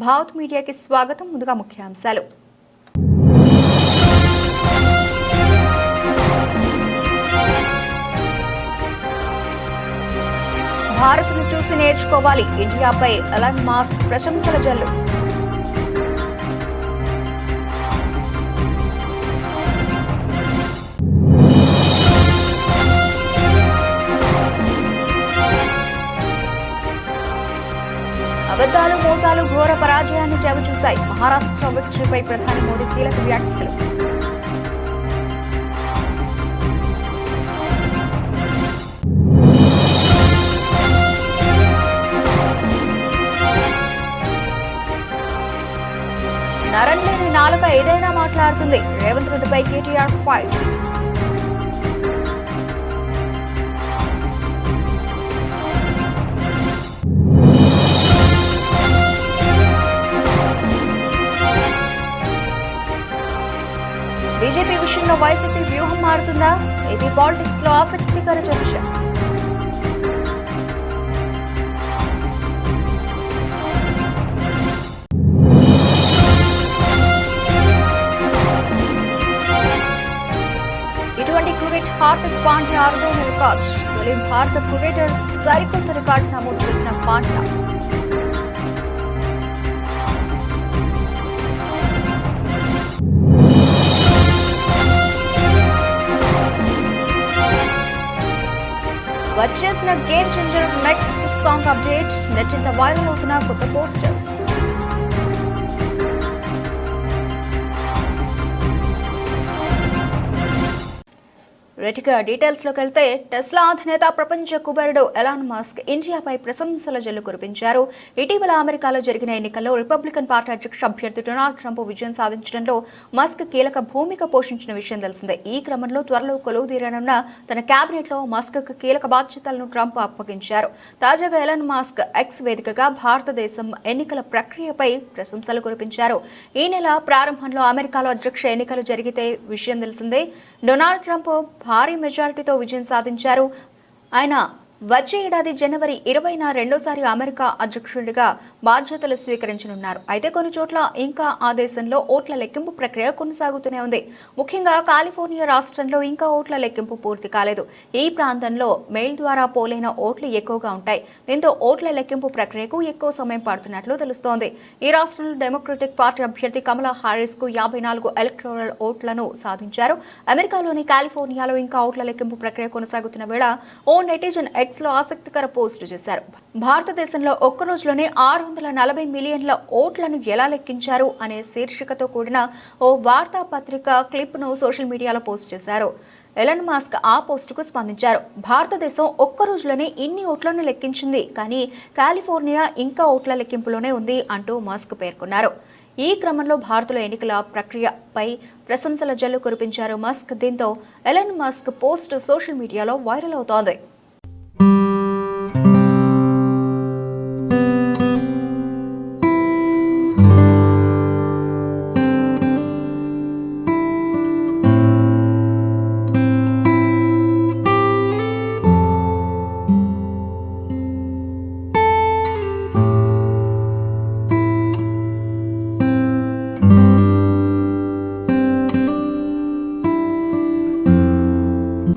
భారత్ మీడియాకి స్వాగతం. ముందుగా ముఖ్యాంశాలు. భారత్ను చూసి నేర్చుకోవాలి. ఇండియాపై ఎలాన్ మస్క్ ప్రశంసల జల్లు. అబద్ధాలు, మోసాలు ఘోర పరాజయాన్ని చవిచూశాయి. మహారాష్ట్ర విక్టరీపై ప్రధాని మోదీ కీలక వ్యాఖ్యలు. నరం లేని నాలుక ఏదైనా మాట్లాడుతుంది. రేవంత్ రెడ్డిపై కేటీఆర్ ఫైట్. బీజేపీ విషయంలో వైసీపీ వ్యూహం మారుతుందా? ఏపీ పాలిటిక్స్ లో ఆసక్తికర చర్చ. ఇటువంటి క్రికెట్ హార్దిక్ పాండ్యా అరుదైన రికార్డ్. తొలి భారత క్రికెటర్ సరికొత్త రికార్డు నమోదు చేసిన పాండ్యా. వచ్చేసిన game changer next song update. నెట్టింట వైరల్ అవుతున్న కొత్త పోస్టర్. రెటిగా డీటెయిల్స్ లోకి వెళ్తే, టెస్లా అధినేత ప్రపంచ కుబేరుడు ఎలాన్ మస్క్ ఇండియాపై ప్రశంసల జల్లు కురిపించారు. ఇటీవల అమెరికాలో జరిగిన ఎన్నికల్లో రిపబ్లికన్ పార్టీ అధ్యక్ష అభ్యర్థి డొనాల్డ్ ట్రంప్ విజయం సాధించడంలో మస్క్ కీలక భూమిక పోషించిన విషయం తెలిసిందే. ఈ క్రమంలో త్వరలో కొలువుదీరనున్న తన కేబినెట్ లో మస్క్ కీలక బాధ్యతలను ట్రంప్ అప్పగించారు. తాజాగా ఎలాన్ మస్క్ ఎక్స్ వేదికగా భారతదేశం ఎన్నికల ప్రక్రియపై ప్రశంసలు కురిపించారు. ఈ నెల ప్రారంభంలో అమెరికాలో అధ్యక్ష ఎన్నికలు జరిగితే విషయం తెలిసిందే. డొనాల్డ్ ట్రంప్ భారీ మెజారిటీతో విజయం సాధించారు. ఆయన వచ్చే ఏడాది జనవరి 20న రెండోసారి అమెరికా అధ్యక్షుడిగా బాధ్యతలు స్వీకరించనున్నారు. అయితే కొన్ని చోట్ల ఇంకా ఆ దేశంలో ఓట్ల లెక్కింపు ప్రక్రియ కొనసాగుతూనే ఉంది. ముఖ్యంగా కాలిఫోర్నియా రాష్ట్రంలో ఇంకా ఓట్ల లెక్కింపు పూర్తి కాలేదు. ఈ ప్రాంతంలో మెయిల్ ద్వారా పోలైన ఓట్లు ఎక్కువగా ఉంటాయి. దీంతో ఓట్ల లెక్కింపు ప్రక్రియకు ఎక్కువ సమయం పడుతున్నట్లు తెలుస్తోంది. ఈ రాష్ట్రంలో డెమోక్రటిక్ పార్టీ అభ్యర్థి కమలా హారిస్ కు 54 ఎలక్టోరల్ ఓట్లను సాధించారు. అమెరికాలోని కాలిఫోర్నియాలో ఇంకా ఓట్ల లెక్కింపు ప్రక్రియ కొనసాగుతున్న వేళ ఓ నెటిజన్ లో ఆసక్తికర పోస్ట్ చేశారు. భారతదేశంలో ఒక్క రోజులోనే 640 మిలియన్ల ఓట్లను ఎలా లెక్కించారు అనే శీర్షికతో కూడిన ఓ వార్తాపత్రిక క్లిప్ ను సోషల్ మీడియాలో పోస్ట్ చేశారు. ఎలాన్ మస్క్ ఆ పోస్టుకు స్పందించారు. భారతదేశం ఒక్క రోజులోనే ఇన్ని ఓట్లను లెక్కించింది, కానీ కాలిఫోర్నియా ఇంకా ఓట్ల లెక్కింపులోనే ఉంది అంటూ మస్క్ పేర్కొన్నారు. ఈ క్రమంలో భారత్లో ఎన్నికల ప్రక్రియపై ప్రశంసల జల్లు కురిపించారు మస్క్. దీంతో ఎలాన్ మస్క్ పోస్ట్ సోషల్ మీడియాలో వైరల్ అవుతోంది.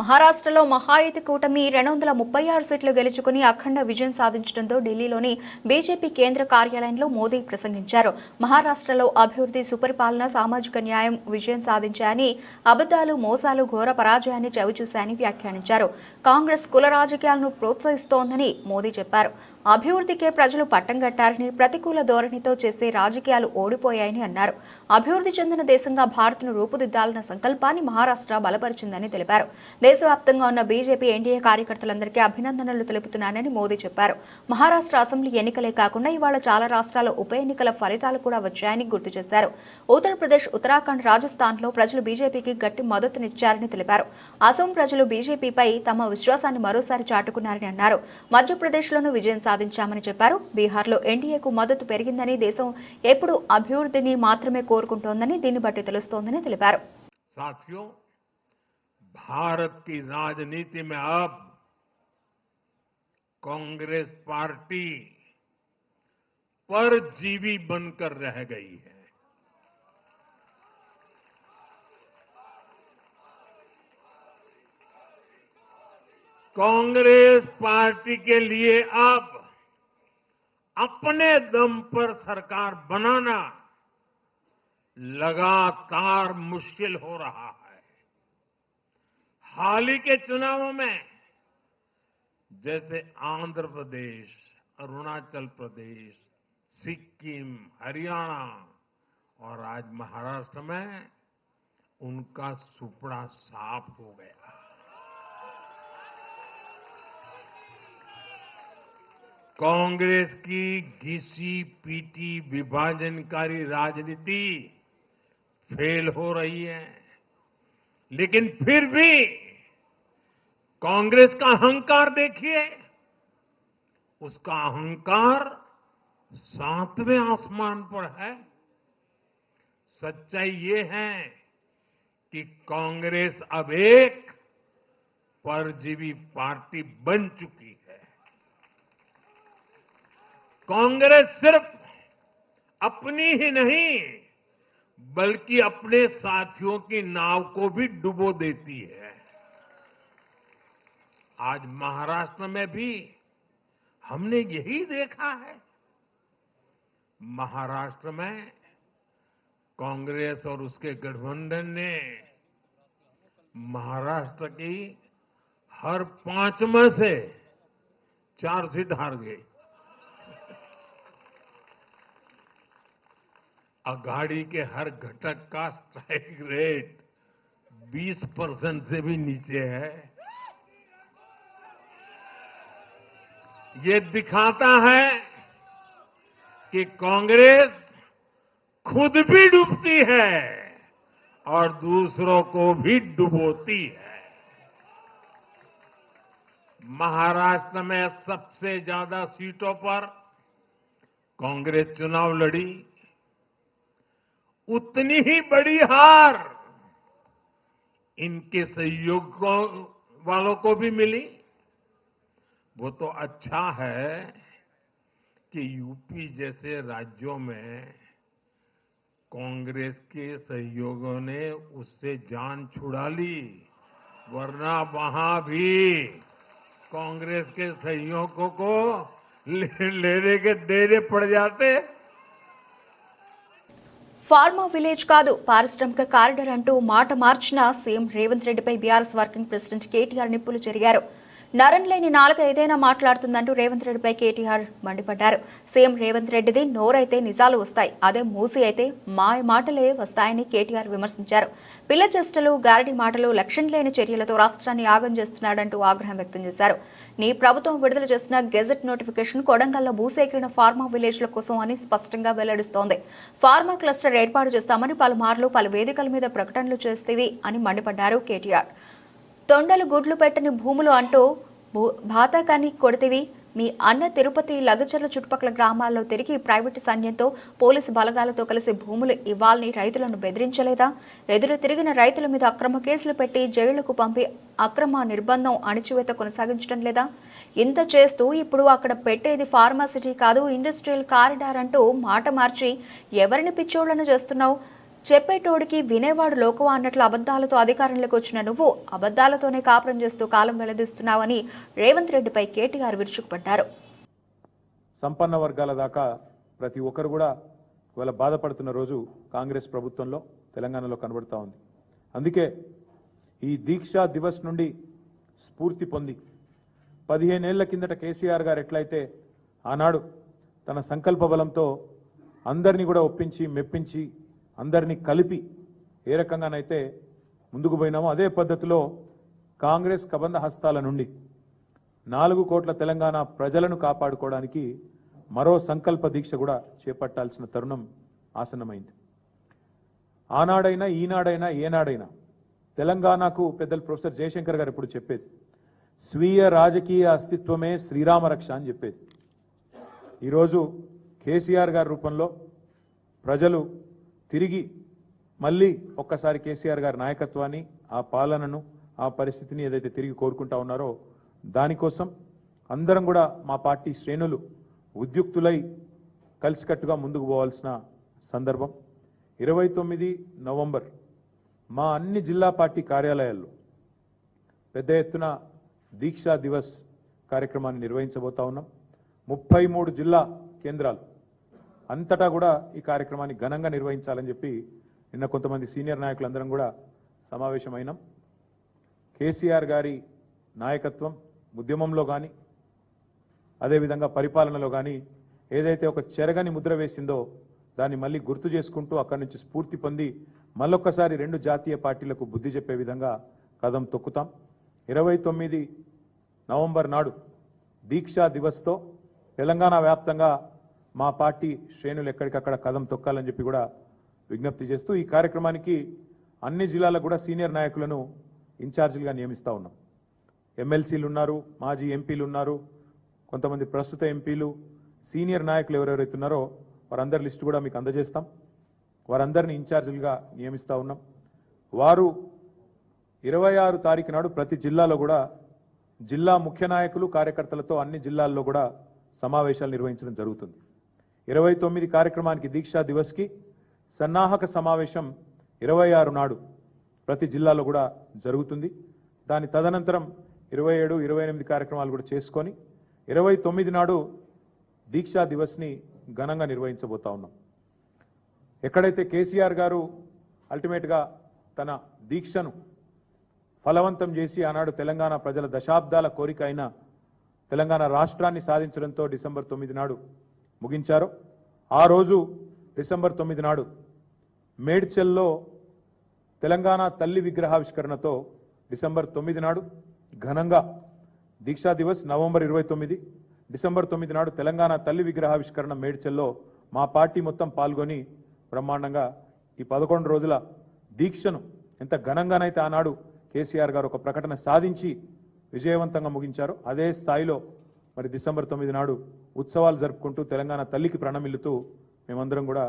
మహారాష్ట్రలో మహాయుతి కూటమి 236 సీట్లు గెలుచుకుని అఖండ విజయం సాధించడంతో ఢిల్లీలోని బీజేపీ కేంద్ర కార్యాలయంలో మోదీ ప్రసంగించారు. మహారాష్ట్రలో అభివృద్ధి, సుపరిపాలన, సామాజిక న్యాయం విజయం సాధించాయని, అబద్ధాలు, మోసాలు ఘోర పరాజయాన్ని చవిచూశాయని వ్యాఖ్యానించారు. కాంగ్రెస్ కుల రాజకీయాలను ప్రోత్సహిస్తోందని మోదీ చెప్పారు. అభివృద్ధికే ప్రజలు పట్టం కట్టారని, ప్రతికూల ధోరణితో చేసే రాజకీయాలు ఓడిపోయాయని అన్నారు. అభివృద్ధి చెందిన దేశంగా భారత్ను రూపుదిద్దాలన్న సంకల్పాన్ని మహారాష్ట్ర బలపరిచిందని తెలిపారు. దేశవ్యాప్తంగా ఉన్న బీజేపీ, ఎన్డీఏ కార్యకర్తలందరికీ అభినందనలు తెలుపుతున్నానని మోదీ చెప్పారు. మహారాష్ట్ర అసెంబ్లీ ఎన్నికలే కాకుండా ఇవాళ చాలా రాష్ట్రాల ఉప ఎన్నికల ఫలితాలు కూడా వచ్చాయని గుర్తు చేశారు. ఉత్తరప్రదేశ్, ఉత్తరాఖండ్, రాజస్థాన్లో ప్రజలు బీజేపీకి గట్టి మద్దతునిచ్చారని తెలిపారు. అసోం ప్రజలు బీజేపీపై తమ విశ్వాసాన్ని మరోసారి చాటుకున్నారని అన్నారు. మధ్యప్రదేశ్లోనూ విజయం సాధించామని చెప్పారు. బీహార్లో ఎన్డీఏకు మద్దతు పెరిగిందని, దేశం ఎప్పుడు అభివృద్ధిని మాత్రమే కోరుకుంటోందని దీన్ని బట్టి తెలుస్తోందని తెలిపారు. भारत की राजनीति में अब कांग्रेस पार्टी परजीवी बनकर रह गई है। कांग्रेस पार्टी के लिए अब अपने दम पर सरकार बनाना लगातार मुश्किल हो रहा है। हाल ही के चुनावों में जैसे आंध्र प्रदेश, अरुणाचल प्रदेश, सिक्किम, हरियाणा और आज महाराष्ट्र में उनका सुपड़ा साफ हो गया। कांग्रेस की घिसी पीटी विभाजनकारी राजनीति फेल हो रही है, लेकिन फिर भी कांग्रेस का अहंकार देखिए, उसका अहंकार 7वें आसमान पर है। सच्चाई ये है कि कांग्रेस अब एक परजीवी पार्टी बन चुकी है। कांग्रेस सिर्फ अपनी ही नहीं बल्कि अपने साथियों की नाव को भी डुबो देती है। आज महाराष्ट्र में भी हमने यही देखा है। महाराष्ट्र में कांग्रेस और उसके गठबंधन ने महाराष्ट्र की हर 5 में से 4 सीट हार गई। अघाड़ी के हर घटक का स्ट्राइक रेट 20% से भी नीचे है। ये दिखाता है कि कांग्रेस खुद भी डूबती है और दूसरों को भी डुबोती है। महाराष्ट्र में सबसे ज्यादा सीटों पर कांग्रेस चुनाव लड़ी, उतनी ही बड़ी हार इनके सहयोगियों वालों को भी मिली। वो तो अच्छा है कि यूपी जैसे राज्यों में कांग्रेस के सहयोगियों ने उससे जान छुड़ा ली, वरना वहां भी कांग्रेस के सहयोगियों को लेने के देने पड़ जाते। ఫార్మా విలేజ్ కాదు పారిశ్రామిక కారిడార్ అంటూ మాట మార్చిన సీఎం రేవంత్ రెడ్డిపై బీఆర్ఎస్ వర్కింగ్ ప్రెసిడెంట్ కేటీఆర్ నిప్పులు చెరిగారు. నరం లేని నాలుక ఏదైనా మాట్లాడుతుందంటూ రేవంత్ రెడ్డిపై కేటీఆర్ మండిపడ్డారు. సీఎం రేవంత్ రెడ్డిది నోరైతే నిజాలు వస్తాయి, అదే మూసి అయితే మాయ మాటలే వస్తాయని కేటీఆర్ విమర్శించారు. పిల్ల చేష్టలు, గారడి మాటలు, లక్ష్యం లేని చర్యలతో రాష్ట్రాన్ని ఆగం చేస్తున్నాడంటూ ఆగ్రహం వ్యక్తం చేశారు. నీ ప్రభుత్వం విడుదల చేసిన గెజెట్ నోటిఫికేషన్ కొడంగల్లో భూసేకరణ ఫార్మా విలేజ్ల కోసం అని స్పష్టంగా వెల్లడిస్తోంది. ఫార్మా క్లస్టర్ ఏర్పాటు చేస్తామని పలుమార్లు పలు వేదికల మీద ప్రకటనలు చేస్తేవి అని మండిపడ్డారు కేటీఆర్. తొండలు గుడ్లు పెట్టని భూములు అంటూ భాతకాన్ని కొడితివి. మీ అన్న తిరుపతి లగచర్ల చుట్టుపక్కల గ్రామాల్లో తిరిగి ప్రైవేటు సైన్యంతో పోలీసు బలగాలతో కలిసి భూములు ఇవ్వాలని రైతులను బెదిరించలేదా? ఎదురు తిరిగిన రైతుల మీద అక్రమ కేసులు పెట్టి జైళ్లకు పంపి అక్రమ నిర్బంధం అణిచివేత కొనసాగించడం లేదా? ఇంత చేస్తూ ఇప్పుడు అక్కడ పెట్టేది ఫార్మాసిటీ కాదు ఇండస్ట్రియల్ కారిడార్ అంటూ మాట మార్చి ఎవరిని పిచ్చోళ్లను చేస్తున్నావు? చెప్పేటోడికి వినేవాడు లోకవా అన్నట్లు అబద్దాలతో అధికారంలోకి వచ్చిన నువ్వు అబద్దాలతోనే కాపురం చేస్తూ కాలం వెల్లదిస్తున్నావని రేవంత్ రెడ్డిపై కేటీఆర్ విరుచుకుపడ్డారు. సంపన్న వర్గాల దాకా ప్రతి ఒక్కరు కూడా ఇవాళ బాధపడుతున్న రోజు కాంగ్రెస్ ప్రభుత్వంలో తెలంగాణలో కనబడుతూ ఉంది. అందుకే ఈ దీక్షా దివస్ నుండి స్ఫూర్తి పొంది 15 ఏళ్ల కిందట కేసీఆర్ గారు ఎట్లయితే ఆనాడు తన సంకల్ప బలంతో అందరినీ కూడా ఒప్పించి మెప్పించి అందరినీ కలిపి ఏ రకంగానైతే ముందుకు పోయినామో అదే పద్ధతిలో కాంగ్రెస్ కబంధ హస్తాల నుండి 4 కోట్ల తెలంగాణ ప్రజలను కాపాడుకోవడానికి మరో సంకల్ప దీక్ష కూడా చేపట్టాల్సిన తరుణం ఆసన్నమైంది. ఆనాడైనా ఈనాడైనా ఏనాడైనా తెలంగాణకు పెద్దలు ప్రొఫెసర్ జయశంకర్ గారు ఎప్పుడు చెప్పేది స్వీయ రాజకీయ అస్తిత్వమే శ్రీరామ రక్ష అని చెప్పేది. ఈరోజు కేసీఆర్ గారి రూపంలో ప్రజలు తిరిగి మళ్ళీ ఒక్కసారి కేసీఆర్ గారి నాయకత్వాన్ని, ఆ పాలనను, ఆ పరిస్థితిని ఏదైతే తిరిగి కోరుకుంటా ఉన్నారో దానికోసం అందరం కూడా మా పార్టీ శ్రేణులు ఉద్యుక్తులై కలిసికట్టుగా ముందుకు పోవాల్సిన సందర్భం. 29 నవంబర్ మా అన్ని జిల్లా పార్టీ కార్యాలయాల్లో పెద్ద ఎత్తున దీక్షా దివస్ కార్యక్రమాన్ని నిర్వహించబోతా ఉన్నాం. 33 జిల్లా కేంద్రాలు అంతటా కూడా ఈ కార్యక్రమాన్ని ఘనంగా నిర్వహించాలని చెప్పి నిన్న కొంతమంది సీనియర్ నాయకులందరం కూడా సమావేశమైనాం. కేసీఆర్ గారి నాయకత్వం ఉద్యమంలో కానీ అదేవిధంగా పరిపాలనలో కానీ ఏదైతే ఒక చెరగని ముద్ర వేసిందో దాన్ని మళ్ళీ గుర్తు చేసుకుంటూ అక్కడి నుంచి స్ఫూర్తి పొంది మళ్ళొక్కసారి 2 జాతీయ పార్టీలకు బుద్ధి చెప్పే విధంగా కదం తొక్కుతాం. 29 నవంబర్ నాడు దీక్షా దివస్తో తెలంగాణ వ్యాప్తంగా మా పార్టీ శ్రేణులు ఎక్కడికక్కడ కదం తొక్కాలని చెప్పి కూడా విజ్ఞప్తి చేస్తూ ఈ కార్యక్రమానికి అన్ని జిల్లాలకు కూడా సీనియర్ నాయకులను ఇన్ఛార్జీలుగా నియమిస్తూ ఉన్నాం. ఎమ్మెల్సీలు ఉన్నారు, మాజీ ఎంపీలు ఉన్నారు, కొంతమంది ప్రస్తుత ఎంపీలు, సీనియర్ నాయకులు ఎవరెవరైతే ఉన్నారో వారందరి లిస్టు కూడా మీకు అందజేస్తాం. వారందరినీ ఇన్ఛార్జీలుగా నియమిస్తూ ఉన్నాం. వారు 26 తారీఖు నాడు ప్రతి జిల్లాలో కూడా జిల్లా ముఖ్య నాయకులు కార్యకర్తలతో అన్ని జిల్లాల్లో కూడా సమావేశాలు నిర్వహించడం జరుగుతుంది. 29 కార్యక్రమానికి దీక్షా దివస్కి సన్నాహక సమావేశం 26 నాడు ప్రతి జిల్లాలో కూడా జరుగుతుంది. దాని తదనంతరం 27, 28 కార్యక్రమాలు కూడా చేసుకొని 29 నాడు దీక్షా దివస్ని ఘనంగా నిర్వహించబోతా ఉన్నాం. ఎక్కడైతే కేసీఆర్ గారు అల్టిమేట్గా తన దీక్షను ఫలవంతం చేసి ఆనాడు తెలంగాణ ప్రజల దశాబ్దాల కోరిక అయిన తెలంగాణ రాష్ట్రాన్ని సాధించడంతో డిసెంబర్ 9 నాడు ముగించారు. ఆ రోజు డిసెంబర్ 9 నాడు మేడ్చల్లో తెలంగాణ తల్లి విగ్రహావిష్కరణతో డిసెంబర్ 9 నాడు ఘనంగా దీక్షా దివస్ నవంబర్ 29, డిసెంబర్ 9 నాడు తెలంగాణ తల్లి విగ్రహావిష్కరణ మేడ్చల్లో మా పార్టీ మొత్తం పాల్గొని బ్రహ్మాండంగా ఈ 11 రోజుల దీక్షను ఎంత ఘనంగానైతే ఆనాడు కేసీఆర్ గారు ఒక ప్రకటన సాధించి విజయవంతంగా ముగించారు, అదే స్థాయిలో మరి డిసెంబర్ 9 నాడు ఉత్సవాలు జరుపుకుంటూ తెలంగాణ తల్లికి ప్రణమిల్లుతూ మేమందరం కూడా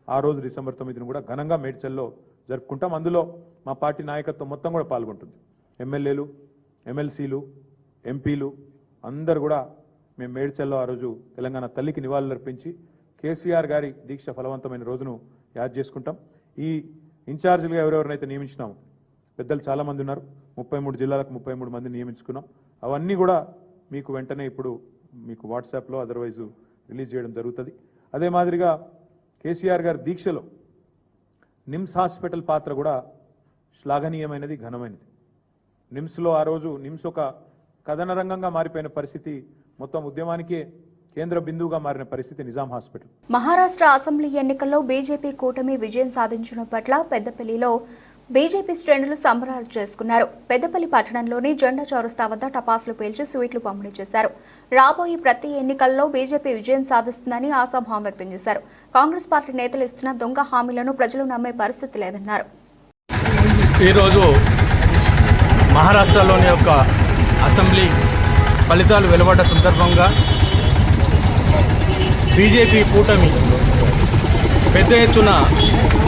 ఆ రోజు డిసెంబర్ 9ను కూడా ఘనంగా మేడ్చల్లో జరుపుకుంటాం. అందులో మా పార్టీ నాయకత్వం మొత్తం కూడా పాల్గొంటుంది. ఎమ్మెల్యేలు, ఎమ్మెల్సీలు, ఎంపీలు అందరూ కూడా మేము మేడ్చల్లో ఆ రోజు తెలంగాణ తల్లికి నివాళులర్పించి కేసీఆర్ గారి దీక్ష ఫలవంతమైన రోజును యాద్ చేసుకుంటాం. ఈ ఇన్ఛార్జీలుగా ఎవరెవరినైతే నియమించినాము పెద్దలు చాలామంది ఉన్నారు. 33 జిల్లాలకు 33 మందిని నియమించుకున్నాం. అవన్నీ కూడా మీకు వెంటనే ఇప్పుడు మీకు వాట్సాప్లో అదర్వైజ్ రిలీజ్ చేయడం జరుగుతుంది. అదే మాదిరిగా కేసీఆర్ గారి దీక్షలో నిమ్స్ హాస్పిటల్ పాత్ర కూడా శ్లాఘనీయమైనది, ఘనమైనది. నిమ్స్లో ఆ రోజు నిమ్స్ ఒక కథన రంగంగా మారిపోయిన పరిస్థితి, మొత్తం ఉద్యమానికే కేంద్ర బిందువుగా మారిన పరిస్థితి నిజాం హాస్పిటల్. మహారాష్ట్ర అసెంబ్లీ ఎన్నికల్లో బీజేపీ కూటమి విజయం సాధించడం పట్ల పెద్దపల్లిలో బీజేపీ శ్రేణులు సంబరాలు చేసుకున్నారు. పెద్దపల్లి పట్టణంలోని జెండా చౌరస్తా వద్ద టపాసులు పేల్చి స్వీట్లు పంపిణీ చేశారు. రాబోయే ప్రతి ఎన్నికల్లో బీజేపీ విజయం సాధిస్తుందని ఆశాభావం వ్యక్తం చేశారు. కాంగ్రెస్ పార్టీ నేతలు ఇస్తున్న దొంగ హామీలను ప్రజలు నమ్మే పరిస్థితి లేదన్నారు. ఈరోజు మహారాష్ట్రలోని యొక్క అసెంబ్లీ ఫలితాలు వెలువడ్డ సందర్భంగా బీజేపీ కూటమి పెద్ద ఎత్తున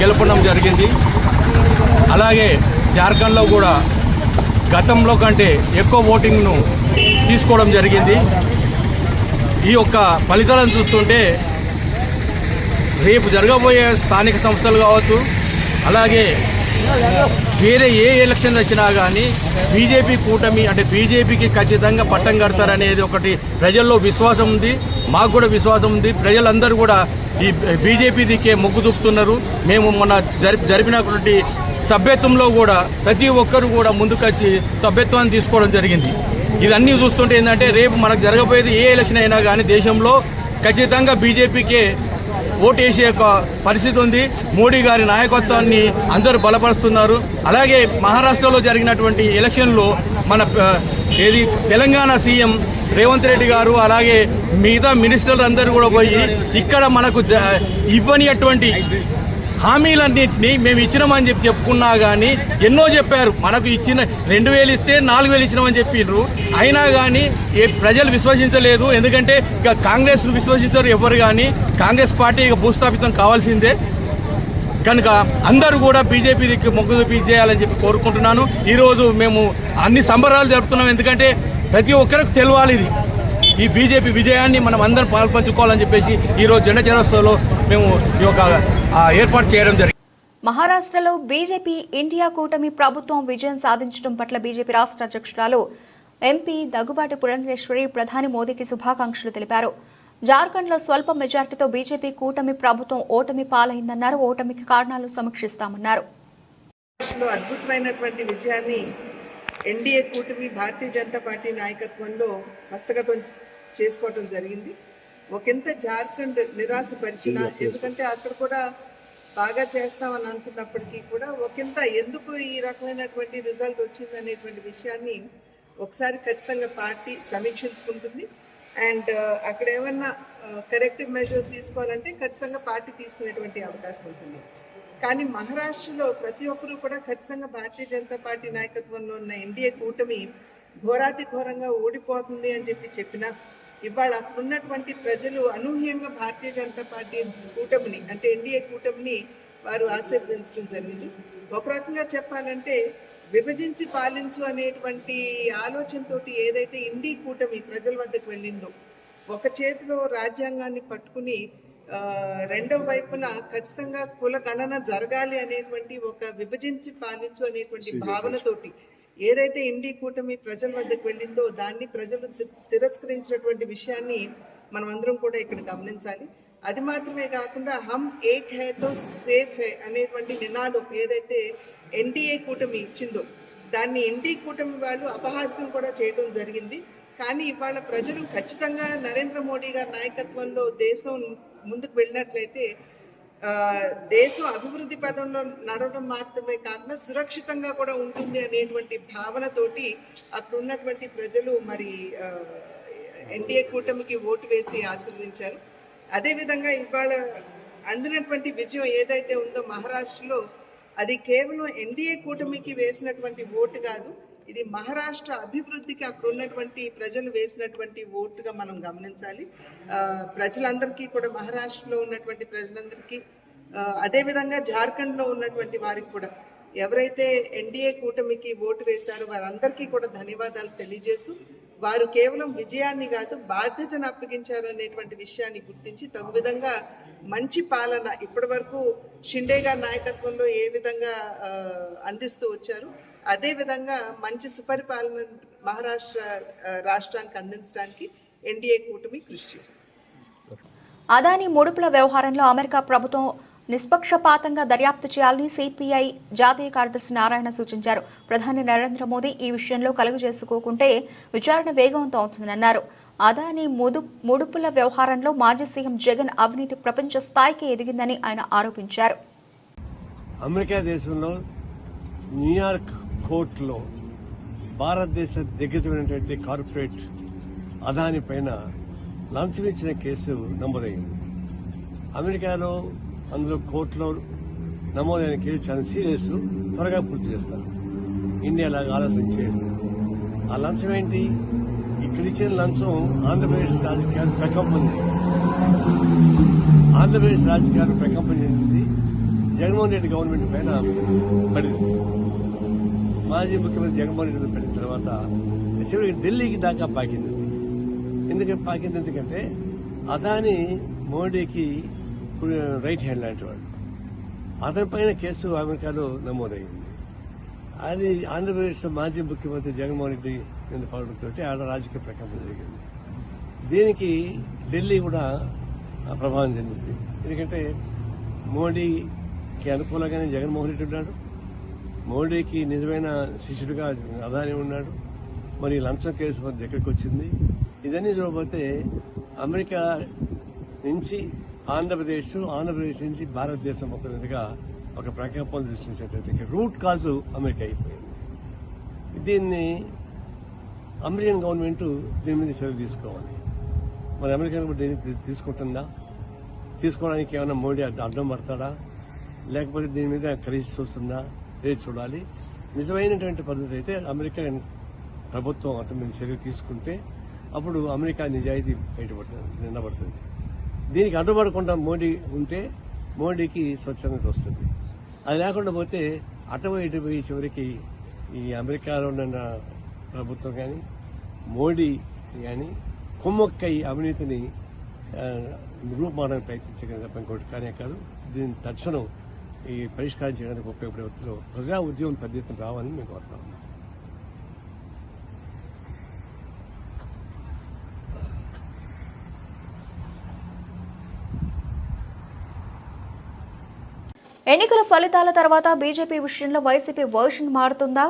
గెలుపడం జరిగింది. అలాగే జార్ఖండ్లో కూడా గతంలో కంటే ఎక్కువ ఓటింగ్ను తీసుకోవడం జరిగింది. ఈ యొక్క ఫలితాలను చూస్తుంటే రేపు జరగబోయే స్థానిక సంస్థలు కావచ్చు, అలాగే వేరే ఏ ఎలక్షన్ వచ్చినా కానీ బీజేపీ కూటమి అంటే బీజేపీకి ఖచ్చితంగా పట్టం కడతారనేది ఒకటి ప్రజల్లో విశ్వాసం ఉంది, మాకు కూడా విశ్వాసం ఉంది. ప్రజలందరూ కూడా ఈ బీజేపీ దిక్కే మొగ్గు చూపుతున్నారు. మేము మొన్న జరిపినటువంటి సభ్యత్వంలో కూడా ప్రతి ఒక్కరు కూడా ముందుకొచ్చి సభ్యత్వాన్ని తీసుకోవడం జరిగింది. ఇదన్నీ చూస్తుంటే ఏంటంటే రేపు మనకు జరగబోయేది ఏ ఎలక్షన్ అయినా కానీ దేశంలో ఖచ్చితంగా బీజేపీకే ఓటేసే యొక్క పరిస్థితి ఉంది. మోడీ గారి నాయకత్వాన్ని అందరూ బలపరుస్తున్నారు. అలాగే మహారాష్ట్రలో జరిగినటువంటి ఎలక్షన్లో మన తెలంగాణ సీఎం రేవంత్ రెడ్డి గారు అలాగే మిగతా మినిస్టర్లు అందరూ కూడా పోయి ఇక్కడ మనకు ఇవ్వని అటువంటి హామీలన్నింటినీ మేము ఇచ్చినామని చెప్పుకున్నా కానీ ఎన్నో చెప్పారు. మనకు ఇచ్చిన 2000 ఇస్తే 4000 ఇచ్చినామని చెప్పిండ్రు. అయినా కానీ ప్రజలు విశ్వసించలేదు. ఎందుకంటే ఇక కాంగ్రెస్ విశ్వసించరు ఎవరు కానీ. కాంగ్రెస్ పార్టీ ఇక భూస్థాపితం కావాల్సిందే. కనుక అందరూ కూడా బీజేపీకి మొగ్గు చూపించేయాలని చెప్పి కోరుకుంటున్నాను. ఈరోజు మేము అన్ని సంబరాలు జరుపుతున్నాం. ఎందుకంటే ప్రతి ఒక్కరికి తెలవాలి ఇది ఈ బీజేపీ విజయాన్ని మనం అందరం పాల్పంచుకోవాలని చెప్పేసి ఈరోజు జెండా చౌరస్తాలో మేము ఈ యొక్క ఏర్పాటు చేయడం జరిగింది. మహారాష్ట్రలో బీజేపీ ఇండియా కూటమి ప్రభుత్వం విజయం సాధించడం పట్ల బీజేపీ రాష్ట్ర అధ్యక్షురాలు ఎంపీ దగ్గుబాటి పురంధేశ్వరి ప్రధాని మోదీకి శుభాకాంక్షలు తెలిపారు. జార్ఖండ్లో స్వల్ప మెజార్టీతో బీజేపీ కూటమి ప్రభుత్వం ఓటమి పాలైందన్నారు. ఓటమికి కారణాలు సమీక్షిస్తామన్నారు. అద్భుతమైనటువంటి విజయాన్ని ఎన్డీఏ కూటమి భారతీయ జనతా పార్టీ నాయకత్వంలో హస్తగతం చేసుకోవడం జరిగింది. ఒకంత జార్ఖండ్ నిరాశపరిచిన, ఎందుకంటే అక్కడ కూడా బాగా చేస్తామని అనుకున్నప్పటికీ కూడా ఒకంత ఎందుకు ఈ రకమైనటువంటి రిజల్ట్ వచ్చింది అనేటువంటి విషయాన్ని ఒకసారి ఖచ్చితంగా పార్టీ సమీక్షించుకుంటుంది. అండ్ అక్కడ ఏమన్నా కరెక్టివ్ మెజర్స్ తీసుకోవాలంటే ఖచ్చితంగా పార్టీ తీసుకునేటువంటి అవకాశం ఉంటుంది. కానీ మహారాష్ట్రలో ప్రతి ఒక్కరూ కూడా ఖచ్చితంగా భారతీయ జనతా పార్టీ నాయకత్వంలో ఉన్న ఎన్డీఏ కూటమి ఘోరాతి ఘోరంగా ఓడిపోతుంది అని చెప్పినా ఇవాళ అక్కడున్నటువంటి ప్రజలు అనూహ్యంగా భారతీయ జనతా పార్టీ కూటమిని అంటే ఎన్డీఏ కూటమిని వారు ఆశీర్వదించడం జరిగింది. ఒక రకంగా చెప్పాలంటే విభజించి పాలించు అనేటువంటి ఆలోచనతోటి ఏదైతే ఎన్డీఏ కూటమి ప్రజల వద్దకు వెళ్ళిందో, ఒక చేతిలో రాజ్యాంగాన్ని పట్టుకుని రెండవ వైపున ఖచ్చితంగా కుల గణన జరగాలి అనేటువంటి ఒక విభజించి పాలించు అనేటువంటి భావనతోటి ఏదైతే ఎన్డీఏ కూటమి ప్రజల వద్దకు వెళ్ళిందో దాన్ని ప్రజలు తిరస్కరించినటువంటి విషయాన్ని మనం అందరం కూడా ఇక్కడ గమనించాలి. అది మాత్రమే కాకుండా హమ్ ఏక్ హై తో సేఫ్ హై అనేటువంటి నినాదం ఏదైతే ఎన్డీఏ కూటమి ఇచ్చిందో దాన్ని ఎన్డీఏ కూటమి వాళ్ళు అపహాస్యం కూడా చేయడం జరిగింది. కానీ ఇవాళ ప్రజలు ఖచ్చితంగా నరేంద్ర మోడీ గారి నాయకత్వంలో దేశం ముందుకు వెళ్ళినట్లయితే దేశం అభివృద్ధి పదంలో నడవడం మాత్రమే కాకుండా సురక్షితంగా కూడా ఉంటుంది అనేటువంటి భావనతోటి అక్కడ ఉన్నటువంటి ప్రజలు మరి ఎన్డీఏ కూటమికి ఓటు వేసి ఆశీర్వదించారు. అదేవిధంగా ఇవాళ అందినటువంటి విజయం ఏదైతే ఉందో మహారాష్ట్రలో అది కేవలం ఎన్డీఏ కూటమికి వేసినటువంటి ఓటు కాదు, ఇది మహారాష్ట్ర అభివృద్ధికి అక్కడ ఉన్నటువంటి ప్రజలు వేసినటువంటి ఓటుగా మనం గమనించాలి. ప్రజలందరికీ కూడా మహారాష్ట్రలో ఉన్నటువంటి ప్రజలందరికీ అదేవిధంగా జార్ఖండ్లో ఉన్నటువంటి వారికి కూడా ఎవరైతే ఎన్డీఏ కూటమికి ఓటు వేశారో వారందరికీ కూడా ధన్యవాదాలు తెలియజేస్తూ వారు కేవలం విజయాన్ని కాదు బాధ్యతను అప్పగించారు అనేటువంటి విషయాన్ని గుర్తించి తగు విధంగా మంచి పాలన ఇప్పటి వరకు షిండే గారి నాయకత్వంలో ఏ విధంగా అందిస్తూ వచ్చారు అదే విధంగా మంచి సుపరిపాలన మహారాష్ట్ర రాష్ట్రానికి అందించడానికి ఎన్డీఏ కూటమి కృషి చేస్తుంది. అదానీ ముడుపుల వ్యవహారంలో అమెరికా ప్రభుత్వం నిష్పక్షపాతంగా దర్యాప్తు చేయాలని సిపిఐ జాతీయ కార్యదర్శి నారాయణ సూచించారు. ప్రధాని నరేంద్ర మోదీ ఈ విషయంలో కలుగజేసుకోకుంటే విచారణ వేగవంతం అవుతుందన్నారు. అదానీ ముడుపుల వ్యవహారంలో మాజీ సీఎం జగన్ అవినీతి ప్రపంచ స్థాయికి ఎదిగిందని ఆయన ఆరోపించారు. అమెరికా దేశంలో న్యూయార్క్ కోర్టులో భారతదేశ దిగ్గజమైనటువంటి కార్పొరేట్ అదానీ పైన లంచం ఇచ్చిన కేసు నమోదైంది. అమెరికాలో అందులో కోర్టులో నమోదైన కేసు చాలా సీరియస్, త్వరగా పూర్తి చేస్తారు. ఇండియాలాగా ఆలస్యం చేయరు. ఆ లంచం ఏంటి? ఇక్కడ ఇచ్చిన లంచం ఆంధ్రప్రదేశ్ రాజకీయాలు ప్రకంపన ఆంధ్రప్రదేశ్ రాజకీయాలు ప్రకంపన చెందింది. జగన్మోహన్ రెడ్డి గవర్నమెంట్ పైన పడింది. మాజీ ముఖ్యమంత్రి జగన్మోహన్ రెడ్డి పడిన తర్వాత చివరికి ఢిల్లీకి దాకా పాకింది. ఎందుకంటే అదానీ మోడీకి రైట్ హ్యాండ్ లాంటి వాడు. అతని పైన కేసు అమెరికాలో నమోదైంది. అది ఆంధ్రప్రదేశ్లో మాజీ ముఖ్యమంత్రి జగన్మోహన్ రెడ్డి పడడంతో ఆడ రాజకీయ ప్రకంపన జరిగింది. దీనికి ఢిల్లీ కూడా ప్రభావం చెందింది. ఎందుకంటే మోడీకి అనుకూలంగానే జగన్మోహన్ రెడ్డి ఉన్నాడు, మోడీకి నిజమైన శిష్యుడిగా అదానీ ఉన్నాడు. మరి లంచం కేసు మన దగ్గరికి వచ్చింది. ఇదన్నీ చూడబోతే అమెరికా నుంచి ఆంధ్రప్రదేశ్ నుంచి భారతదేశం మొత్తం మీదుగా ఒక ప్రకంపన సృష్టించేటువంటి రూట్ కాజు అమెరికా అయిపోయింది. దీన్ని అమెరికన్ గవర్నమెంట్ దీని మీద చర్య తీసుకోవాలి. మరి అమెరికన్ గవర్నమెంట్ తీసుకుంటుందా? తీసుకోవడానికి ఏమైనా మోడీ అడ్డం పడతాడా, లేకపోతే దీని మీద కలిసి చూస్తుందా లేదు చూడాలి. నిజమైనటువంటి పద్ధతి అయితే అమెరికన్ ప్రభుత్వం అతని మీద చర్య తీసుకుంటే అప్పుడు అమెరికా నిజాయితీ నిలబడుతుంది. దీనికి అడ్డుపడకుండా మోడీ ఉంటే మోడీకి స్వచ్ఛందత వస్తుంది. అది లేకుండా పోతే ఇటుపోయి చివరికి ఈ అమెరికాలో ఉన్న ప్రభుత్వం కానీ మోడీ కానీ కొమ్మొక్కై అవినీతిని రూపుమాడడానికి ప్రయత్నించగలిగిన తప్ప ఇంకోటి కానే కాదు. దీన్ని తక్షణం ఈ పరిష్కారం చేయడానికి ఉపయోగపడే వృత్తిలో ప్రజా ఉద్యమం పెద్ద ఎత్తున రావాలని మేము కోరుతాం. ఎన్నికల ఫలితాల తర్వాత బీజేపీ విషయంలో వైసీపీ వర్షన్ మారుతుందా?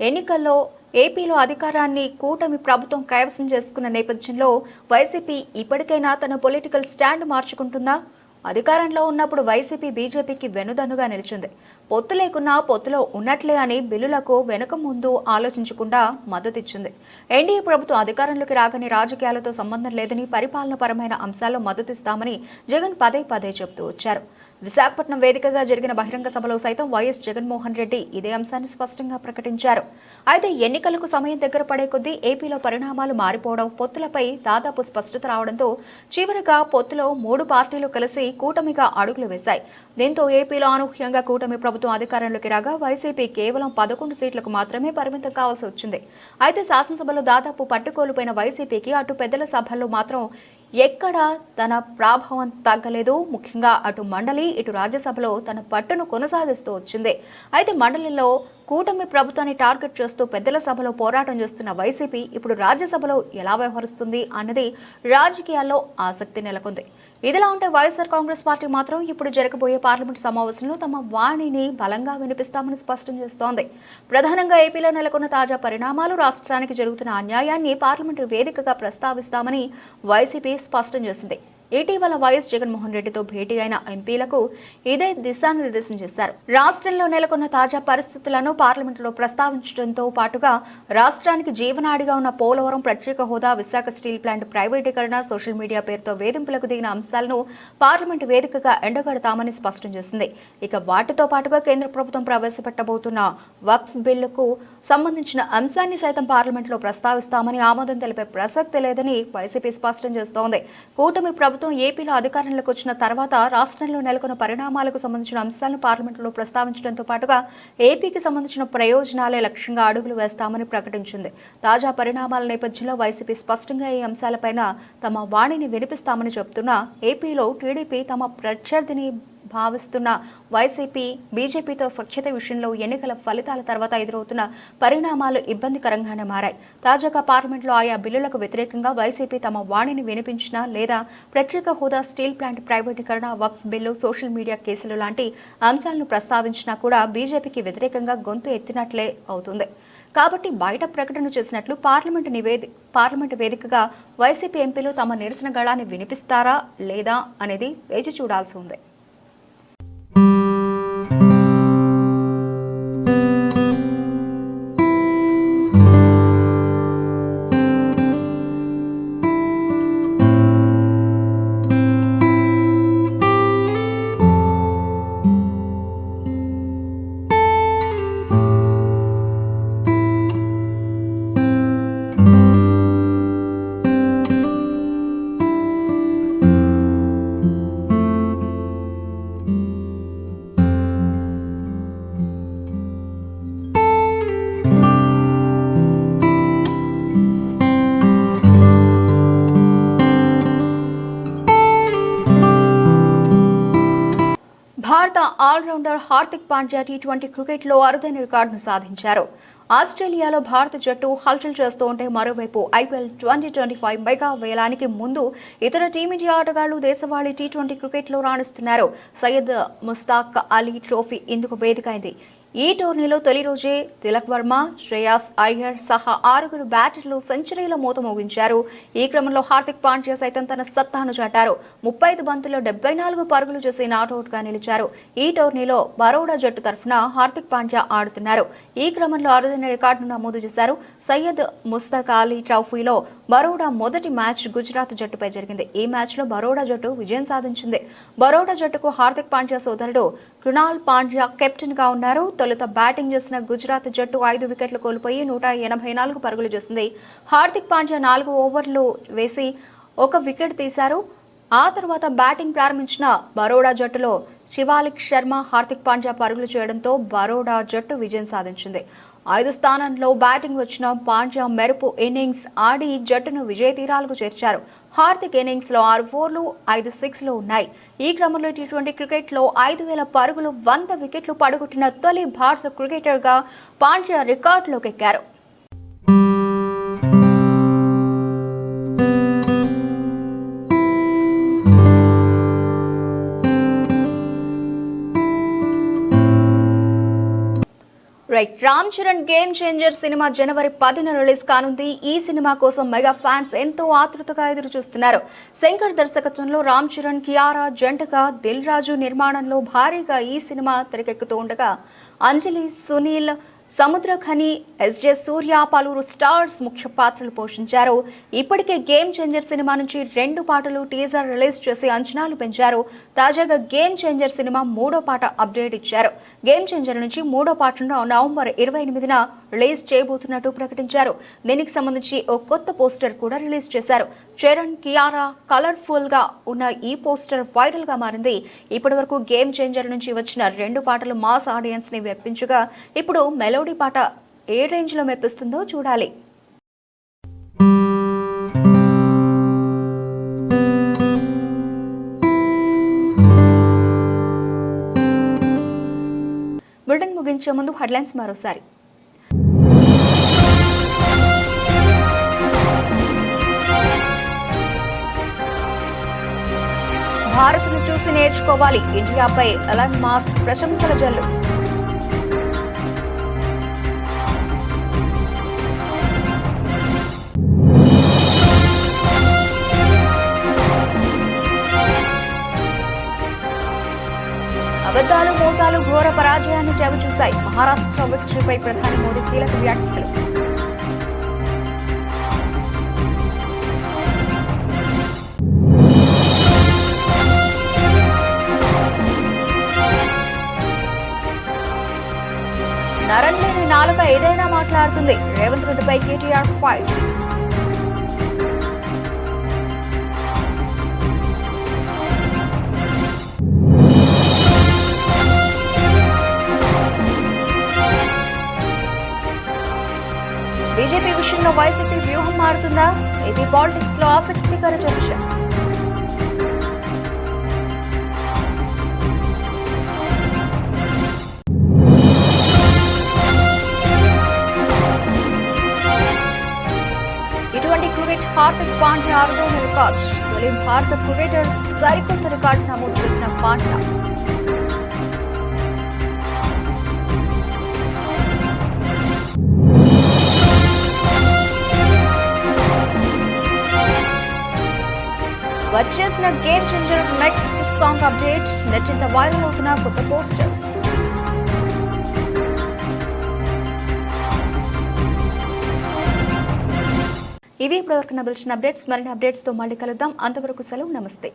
ఎన్నికల్లో ఏపీలో అధికారాన్ని కూటమి ప్రభుత్వం కైవసం చేసుకున్న నేపథ్యంలో వైసీపీ ఇప్పటికైనా తన పొలిటికల్ స్టాండ్ మార్చుకుంటుందా? అధికారంలో ఉన్నప్పుడు వైసీపీ బీజేపీకి వెనుదన్నుగా నిలిచింది. పొత్తు లేకున్నా పొత్తులో ఉన్నట్లే అని బిల్లులకు వెనుక ముందు ఆలోచించకుండా మద్దతిచ్చింది. ఎన్డీఏ ప్రభుత్వం అధికారంలోకి రాగానే రాజకీయాలతో సంబంధం లేదని, పరిపాలనపరమైన అంశాల్లో మద్దతిస్తామని జగన్ పదే పదే చెబుతూ వచ్చారు. విశాఖపట్నం వేదికగా జరిగిన బహిరంగ సభలో సైతం వైఎస్ జగన్మోహన్ రెడ్డి ఇదే అంశాన్ని స్పష్టంగా ప్రకటించారు. అయితే ఎన్నికలకు సమయం దగ్గర పడే కొద్దీ ఏపీలో పరిణామాలు మారిపోవడం, పొత్తులపై దాదాపు స్పష్టత రావడంతో చివరిగా పొత్తులో 3 పార్టీలు కలిసి కూటమిగా అడుగులు వేశాయి. దీంతో ఏపీలో అనూహ్యంగా కూటమి ప్రభుత్వం అధికారంలోకి రాగా వైసీపీ కేవలం 11 సీట్లకు మాత్రమే పరిమితం కావాల్సి వచ్చింది. అయితే శాసనసభలో దాదాపు పట్టుకోల్పోయిన వైసీపీకి అటు పెద్దల సభల్లో మాత్రం ఎక్కడా తన ప్రభావం తగ్గలేదు. ముఖ్యంగా అటు మండలి ఇటు రాజ్యసభలో తన పట్టును కొనసాగిస్తూ వచ్చింది. అయితే మండలిలో కూటమి ప్రభుత్వాన్ని టార్గెట్ చేస్తూ పెద్దల సభలో పోరాటం చేస్తున్న వైసీపీ ఇప్పుడు రాజ్యసభలో ఎలా వ్యవహరిస్తుంది అన్నది రాజకీయాల్లో ఆసక్తి నెలకొంది. ఇదిలా ఉంటే వైఎస్ఆర్ కాంగ్రెస్ పార్టీ మాత్రం ఇప్పుడు జరగబోయే పార్లమెంటు సమావేశంలో తమ వాణిని బలంగా వినిపిస్తామని స్పష్టం చేస్తోంది. ప్రధానంగా ఏపీలో నెలకొన్న తాజా పరిణామాలు, రాష్ట్రానికి జరుగుతున్న అన్యాయాన్ని పార్లమెంటు వేదికగా ప్రస్తావిస్తామని వైసీపీ స్పష్టం చేసింది. ఇటీవల వైఎస్ జగన్మోహన్ రెడ్డితో భేటీ అయిన ఎంపీలకు ఇదే దిశానిర్దేశం చేశారు. రాష్ట్రంలో నెలకొన్న తాజా పరిస్థితులను పార్లమెంటులో ప్రస్తావించడంతో పాటుగా రాష్ట్రానికి జీవనాడిగా ఉన్న పోలవరం, ప్రత్యేక హోదా, విశాఖ స్టీల్ ప్లాంట్ ప్రైవేటీకరణ, సోషల్ మీడియా పేరుతో వేధింపులకు దిగిన అంశాలను పార్లమెంటు వేదికగా ఎండగడతామని స్పష్టం చేసింది. ఇక వాటితో పాటుగా కేంద్ర ప్రభుత్వం ప్రవేశపెట్టబోతున్న వక్ఫ్ బిల్లుకు సంబంధించిన అంశాన్ని సైతం పార్లమెంటులో ప్రస్తావిస్తామని, ఆమోదం తెలిపే ప్రసక్తి లేదని వైసీపీ స్పష్టం చేస్తోంది. కూటమి ప్రభుత్వం ఏపీలో అధికారంలోకి వచ్చిన తర్వాత రాష్ట్రంలో నెలకొన్న పరిణామాలకు సంబంధించిన అంశాలను పార్లమెంటులో ప్రస్తావించడంతో పాటుగా ఏపీకి సంబంధించిన ప్రయోజనాలే లక్ష్యంగా అడుగులు వేస్తామని ప్రకటించింది. తాజా పరిణామాల నేపథ్యంలో వైసీపీ స్పష్టంగా ఈ అంశాలపైన తమ వాణిని వినిపిస్తామని చెబుతున్నా ఏపీలో టీడీపీ తమ ప్రత్యర్థిని భావిస్తున్న వైసీపీ బీజేపీతో సఖ్యత విషయంలో ఎన్నికల ఫలితాల తర్వాత ఎదురవుతున్న పరిణామాలు ఇబ్బందికరంగానే మారాయి. తాజాగా పార్లమెంట్లో ఆయా బిల్లులకు వ్యతిరేకంగా వైసీపీ తమ వాణిని వినిపించినా లేదా ప్రత్యేక హోదా, స్టీల్ ప్లాంట్ ప్రైవేటీకరణ, వక్ఫ్ బిల్లు, సోషల్ మీడియా కేసులు లాంటి అంశాలను ప్రస్తావించినా కూడా బీజేపీకి వ్యతిరేకంగా గొంతు ఎత్తినట్లే అవుతుంది. కాబట్టి బయట ప్రకటన చేసినట్లు పార్లమెంటు వేదికగా వైసీపీ ఎంపీలు తమ నిరసన గళాన్ని వినిపిస్తారా లేదా అనేది వేచి చూడాల్సి ఉంది. భారత ఆల్రౌండర్ హార్దిక్ పాండ్యా టీ20 క్రికెట్లో అరుదైన రికార్డును సాధించారు. ఆస్ట్రేలియాలో భారత జట్టు హల్చల్ చేస్తూ ఉంటే మరోవైపు ఐపీఎల్ 2025 మెగా వేలానికి ముందు ఇతర టీమిండియా ఆటగాళ్లు దేశవాళీ టీ20 క్రికెట్లో రాణిస్తున్నారు. సయ్యద్ ముస్తాక్ అలీ ట్రోఫీ ఇందుకు వేదికైంది. ఈ టోర్నీలో తొలి రోజే తిలక్ వర్మ, శ్రేయాస్ అయ్యర్ సహా 6 బ్యాటర్లు సెంచరీల మోత మోగించారు. ఈ క్రమంలో హార్దిక్ పాండ్యా సైతం తన సత్తాను చాటారు. 35 బంతుల్లో 74 పరుగులు చేసి నాట్అవుట్గా నిలిచారు. ఈ టోర్నీలో బరోడా జట్టు తరఫున హార్దిక్ పాండ్యా ఆడుతున్నారు. ఈ క్రమంలో అరుదైన రికార్డును నమోదు చేశారు. సయ్యద్ ముస్తాక్ అలీ ట్రోఫీలో బరోడా మొదటి మ్యాచ్ గుజరాత్ జట్టుపై జరిగింది. ఈ మ్యాచ్లో బరోడా జట్టు విజయం సాధించింది. బరోడా జట్టుకు హార్దిక్ పాండ్యా సోదరుడు కృణాల్ పాండ్యా కెప్టెన్ గా ఉన్నారు. తొలుత బ్యాటింగ్ చేసిన గుజరాత్ జట్టు 5 వికెట్లు కోల్పోయి 184 పరుగులు చేసింది. హార్దిక్ పాండ్యా 4 ఓవర్లు వేసి 1 వికెట్ తీశారు. ఆ తర్వాత బ్యాటింగ్ ప్రారంభించిన బరోడా జట్టులో శివాలిక్ శర్మ, హార్దిక్ పాండ్యా పరుగులు చేయడంతో బరోడా జట్టు విజయం సాధించింది. 5 స్థానంలో బ్యాటింగ్ వచ్చిన పాండ్యా మెరుపు ఇన్నింగ్స్ ఆడి జట్టును విజయ తీరాలకు చేర్చారు. హార్దిక్ ఇన్నింగ్స్ లో 6 4లు 5 6లు ఉన్నాయి. ఈ క్రమంలో టీ20 క్రికెట్లో 5,000 పరుగులు 100 వికెట్లు పడగొట్టిన తొలి భారత క్రికెటర్ గా పాండ్యా రికార్డులోకి ఎక్కారు. Ram Charan game changer cinema జనవరి 10న రిలీజ్ కానుంది. ఈ సినిమా కోసం మెగా ఫ్యాన్స్ ఎంతో ఆతృతగా ఎదురు చూస్తున్నారు. శంకర్ దర్శకత్వంలో రామ్ చరణ్, కియారా జంటగా దిల్ రాజు నిర్మాణంలో భారీగా ఈ సినిమా తెరకెక్కుతూ ఉండగా అంజలి, సునీల్, సముద్రఖని, ఎస్జే సూర్య పలువురు స్టార్స్ ముఖ్య పాత్రలు పోషించారు. ఇప్పటికే గేమ్ చేంజర్ సినిమా నుంచి 2 పాటలు టీజర్ రిలీజ్ చేసి అంచనాలు పెంచారు. తాజాగా గేమ్ చేంజర్ సినిమా 3వ పాట అప్డేట్ ఇచ్చారు. గేమ్ చేంజర్ నుంచి 3వ పాటను నవంబర్ 28న రిలీజ్ చేయబోతున్నట్టు ప్రకటించారు. దీనికి సంబంధించి ఓ కొత్త పోస్టర్ కూడా రిలీజ్ చేశారు. చరణ్, కియారా కలర్ఫుల్ గా ఉన్న ఈ పోస్టర్ వైరల్ గా మారింది. ఇప్పటివరకు గేమ్ చేంజర్ నుంచి వచ్చిన 2 పాటలు మాస్ ఆడియన్స్ ని మెప్పించగా ఇప్పుడు మెలోడీ పాట ఏ రేంజ్ లో మెప్పిస్తుందో చూడాలి. బులెటిన్ ముగించే ముందు హెడ్లైన్స్ మరోసారి. భారత్ను చూసి నేర్చుకోవాలి. ఇండియాపై ఎలాన్ మస్క్ ప్రశంసల జల్లు. అబద్ధాలు, మోసాలు ఘోర పరాజయాన్ని చవిచూశాయి. మహారాష్ట్ర విక్టరీపై ప్రధాని మోదీ కీలక వ్యాఖ్యలు. నరం లేని నాలుక ఏదైనా మాట్లాడుతుంది. రేవంత్ రెడ్డిపై కేటీఆర్ ఫైట్. బీజేపీ విషయంలో వైసీపీ వ్యూహం మారుతుందా? ఏపీ పాలిటిక్స్ లో ఆసక్తికర చర్చ. టీ20 క్రికెట్ హార్దిక్ పాండ్యా 6వ రికార్డ్. తొలి భారత క్రికెటర్ సరికొత్త రికార్డు నమోదు చేసిన పాండ్యా. వచ్చేసిన game changer next song update. నెట్టింట వైరల్ అవుతున్న కొత్త పోస్టర్. ఇవి ఇప్పటివరకు నబిల్చిన అప్డేట్స్. మరిన్ని అప్డేట్స్ తో మళ్ళీ కలుద్దాం. అంతవరకు సెలవు. నమస్తే.